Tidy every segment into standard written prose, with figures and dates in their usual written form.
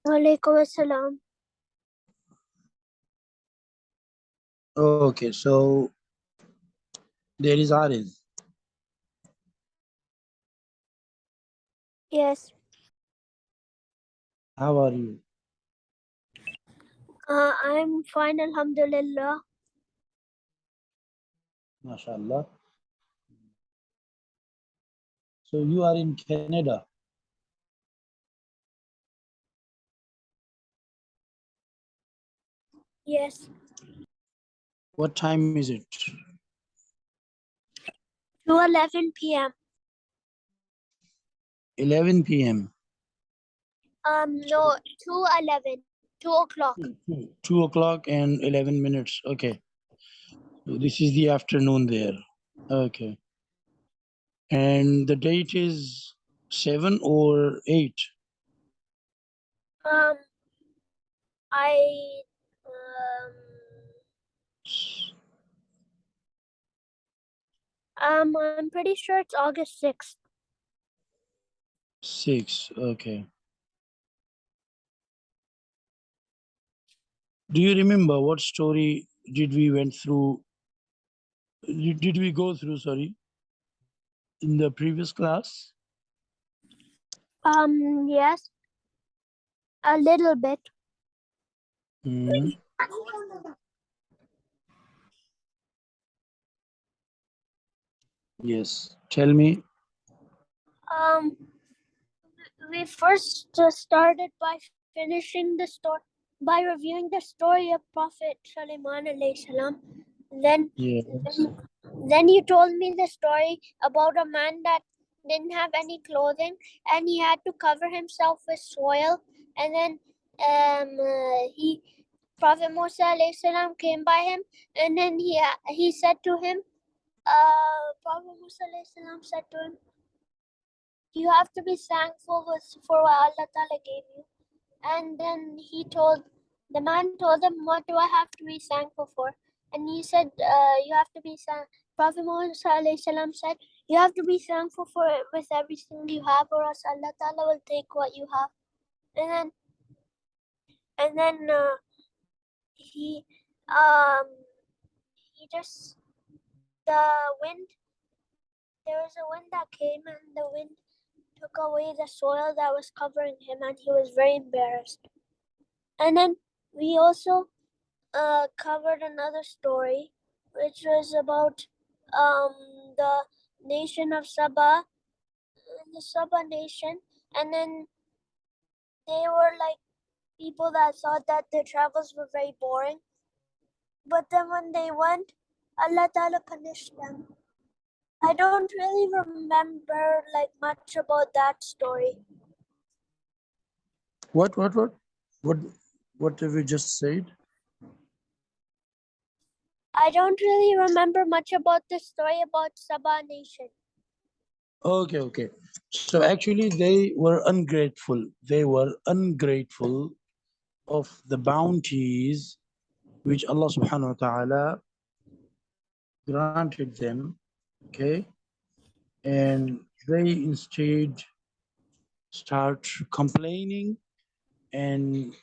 Walaikum assalam. Okay, so there is Ariz. Yes. How are you? I'm fine, alhamdulillah. MashaAllah. So you are in Canada. Yes. What time is it? 2:11 p.m. 11 p.m. No, 2:11. 2 o'clock. 2 o'clock and 11 minutes. Okay. So this is the afternoon there. Okay. And the date is 7 or 8? I I'm pretty sure it's August 6th. 6. Okay. Do you remember what story did we went through? Did we go through, sorry, in the previous class? Yes, a little bit. Yes. Tell me. We first started by finishing the story, by reviewing the story of Prophet Sulaiman alayhi salam. Then, Yes. then you told me the story about a man that didn't have any clothing and he had to cover himself with soil. And then Prophet Musa alayhi salam came by him, and then he said to him, Prophet Musa alayhi salam said to him, you have to be thankful for what Allah Ta'ala gave you. And then the man told him, what do I have to be thankful for? And he said, you have to be thankful. Prophet Muhammad said, you have to be thankful for it with everything you have, or else Allah Ta'ala will take what you have. And then he just, the wind, there was a wind that came, and the wind took away the soil that was covering him, and he was very embarrassed. And then we also covered another story, which was about the nation of Sabah, the Sabah nation, and then they were like people that thought that their travels were very boring. But then when they went, Allah Ta'ala punished them. I don't really remember like much about that story. What have you just said? I don't really remember much about the story about Sabah nation. Okay. So actually they were ungrateful. They were ungrateful of the bounties which Allah subhanahu wa ta'ala granted them. Okay. And they instead start complaining and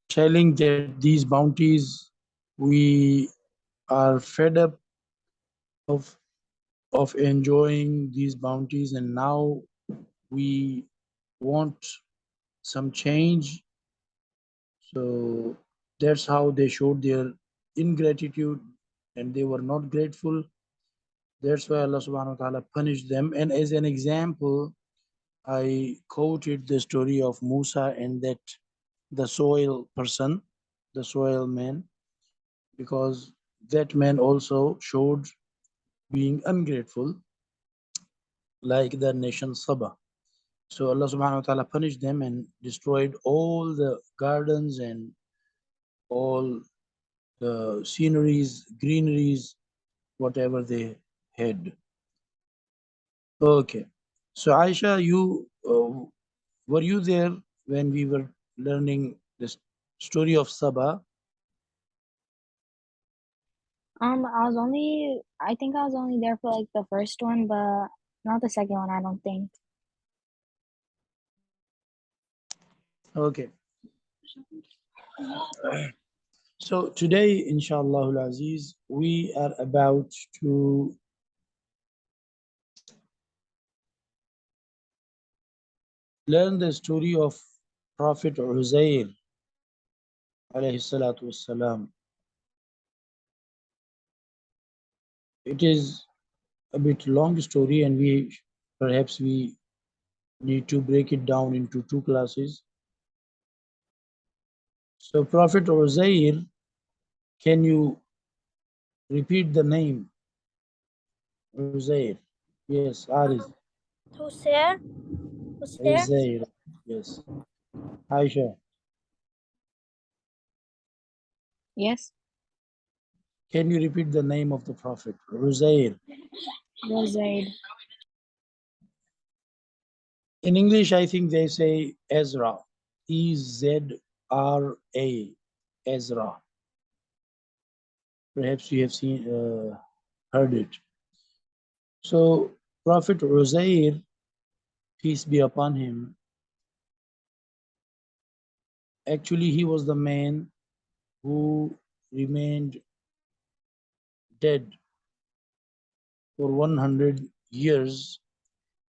telling that these bounties, we are fed up of enjoying these bounties, and now we want some change. So that's how they showed their ingratitude, and they were not grateful. That's why Allah subhanahu wa ta'ala punished them. And as an example, I quoted the story of Musa and that the soil person, the soil man, because that man also showed being ungrateful like the nation Sabah. So Allah subhanahu wa ta'ala punished them and destroyed all the gardens and all the sceneries, greeneries, whatever they had. Okay. So Aisha, you were you there when we were learning the story of Sabah? I think I was only there for like the first one, but not the second one, I don't think. Okay. So today, inshallah al-Aziz, we are about to learn the story of Prophet Uzair alayhi salatu wassalam. It is a bit long story, and perhaps we need to break it down into two classes. So Prophet Uzair, can you repeat the name? Uzair. Yes, Aris. uzair. Uzair. Yes. Aisha, Yes. can you repeat the name of the Prophet? Uzair. Uzair. In English, I think they say Ezra. Ezra. Ezra. Perhaps you have heard it. So, Prophet Uzair, peace be upon him, actually, he was the man who remained dead for 100 years.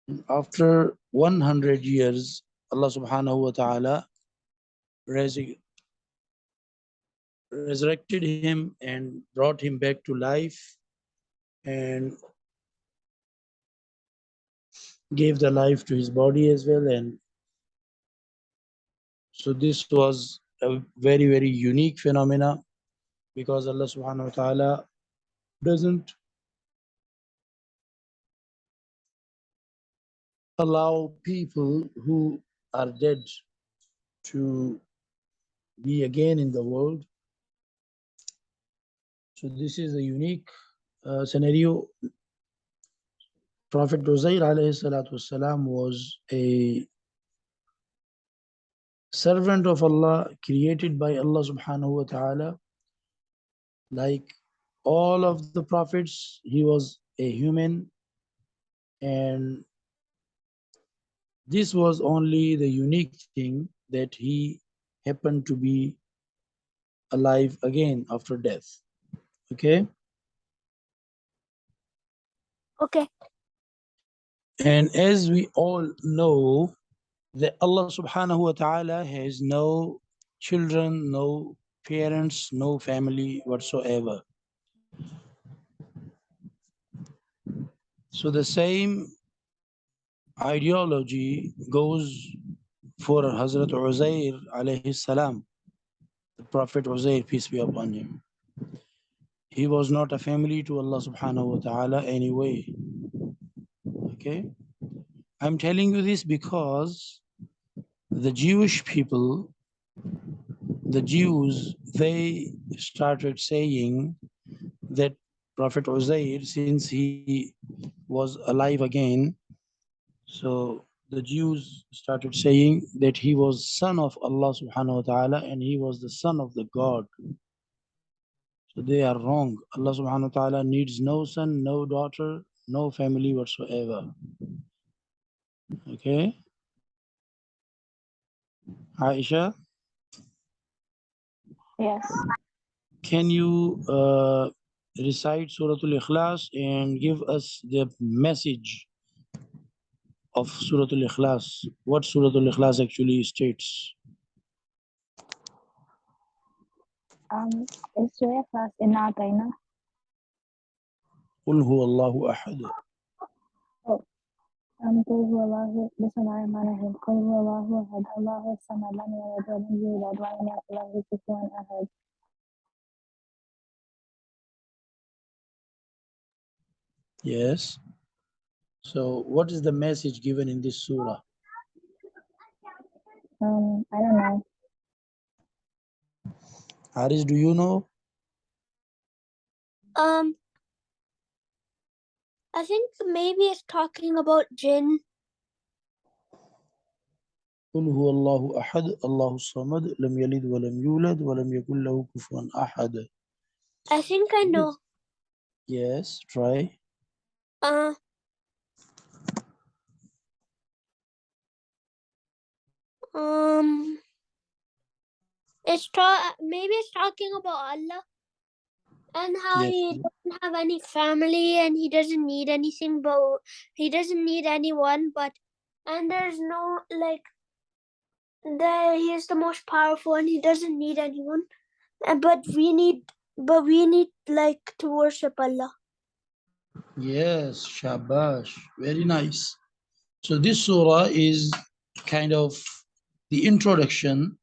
And after 100 years, Allah subhanahu wa ta'ala resurrected him and brought him back to life and gave the life to his body as well. And so this was a very, very unique phenomena, because Allah subhanahu wa ta'ala doesn't allow people who are dead to be again in the world. So this is a unique scenario. Prophet Uzair alayhi salatu wasalam was a servant of Allah, created by Allah subhanahu wa ta'ala. Like all of the prophets, he was a human, and this was only the unique thing that he happened to be alive again after death. Okay? Okay. And as we all know, that Allah subhanahu wa ta'ala has no children, no parents, no family whatsoever. So the same ideology goes for Hazrat Uzair alayhi salam, the Prophet Uzair, peace be upon him. He was not a family to Allah subhanahu wa ta'ala anyway. Okay? I'm telling you this because the Jewish people, the Jews, they started saying that Prophet Uzair, since he was alive again, so the Jews started saying that he was son of Allah subhanahu wa ta'ala and he was the son of the God. So they are wrong. Allah subhanahu wa ta'ala needs no son, no daughter, no family whatsoever. Okay? Aisha, Yes. can you recite Surah Al-Ikhlas and give us the message of Surah Al-Ikhlas? What Surah Al-Ikhlas actually states? It's Surah class in Ataina. قل هو الله أحد. Oh. قل هو الله بسم الله الرحمن الرحيم قل هو الله أحد الله الصمد لم يلد ولم يولد ولم يكن له كفوا أحد. Yes. So what is the message given in this surah? I don't know. Haris, do you know? I think maybe it's talking about jinn. قل هو الله أحد الله الصمد لم يلد ولم يولد ولم يكن له كفوا أحد. I think I know. Yes, try. Uh, um, Maybe it's talking about Allah and how Yes. he doesn't have any family and he doesn't need anything, but he doesn't need anyone. And there's no like he is the most powerful and he doesn't need anyone. But we need like to worship Allah. Yes, shabash. Very nice. So this surah is kind of the introduction